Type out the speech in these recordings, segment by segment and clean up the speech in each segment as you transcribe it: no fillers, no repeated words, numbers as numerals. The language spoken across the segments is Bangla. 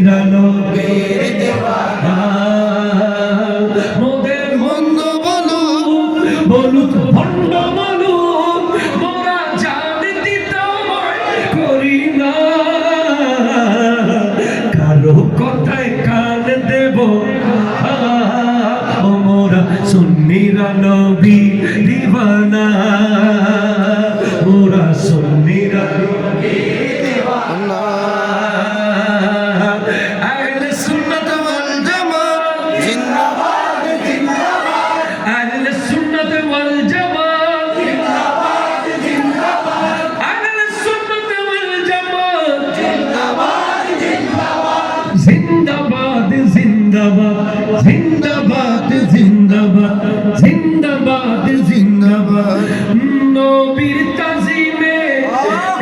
সুন্নিরা নবীর দিওয়ানা মোদের মন্দ বলুক ভণ্ড বলুক মোরা জানতি তোমায় করি না কারো কথায় কান দেব মোরা সুন্নিরা নবীর দিওয়ানা মোরা সুন্নিরা নবীর দিওয়ানা আহলে সুন্নাত ওয়াল জামাত জিন্দাবাদ জিন্দাবাদ আহলে সুন্নাত ওয়াল জামাত জিন্দাবাদ জিন্দাবাদ আহলে সুন্নাত ওয়াল জামাত জিন্দাবাদ জিন্দাবাদ জিন্দাবাদ জিন্দাবাদ জিন্দাবাদ জিন্দাবাদ জিন্দাবাদ নবীর তাজিমে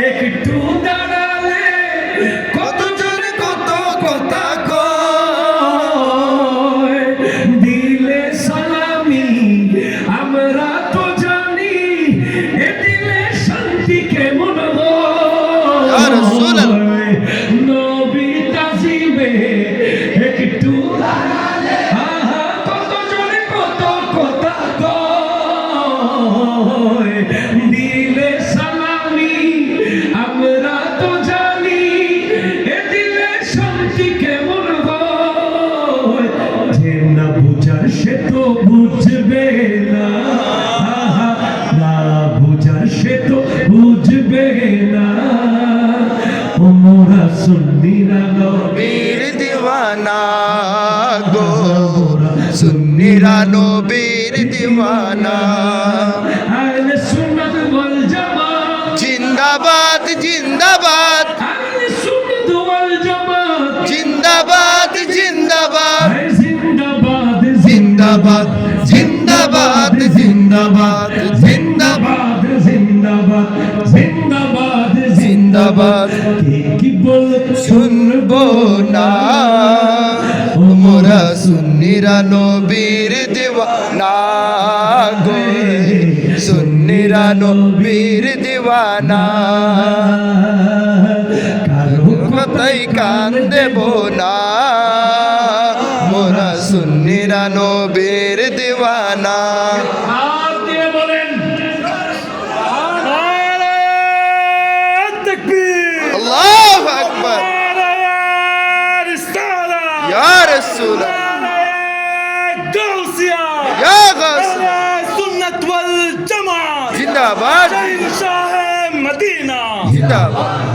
একটু দাঁড়ালে কত জোরে কত কথা কয় দিলে সালামি আমরা তো জানি এ দিলে শান্তি কেমন হয় ইয়া রাসূলুল্লাহ নবীর তাজিমে একটু দাঁড়ালে কত জোরে কত কথা কয় দিলে সালামি আমরা তো জানি এ দিলে শান্তি কেমন হয় যে না বুঝার সে তো বুঝবে না না বুঝার সে তো বুঝবে না ও মোরা সুন্নিরা নবীর দিওয়ানা গো সুন্নিরা নবীর দিওয়ানা আহলে সুন্নাত ওয়াল জামাত জিন্দাবাদ জিন্দাবাদ আহলে সুন্নাত ওয়াল জামাত জিন্দাবাদ জিন্দাবাদ জিন্দাবাদ জিন্দাবাদ জিন্দাবাদ জিন্দাবাদ জিন্দাবাদ জিন্দাবাদ জিন্দাবাদ জিন্দাবাদ কি বল শুনবো না মোরা সুন্নিরা নবীর দিওয়ানা গো সুন্নিরা নবীর দিওয়ানা কারো কথাই কান দেব না মোরা সুন্নিরা নবীর দিওয়ানা হাত দিয়ে বলেন আল্লাহু আকবার ইয়া রাসূল ইয়া গাউস সুন্নাত ওয়াল জামাত জিন্দাবাদ শাহ মদিনা জিন্দাবাদ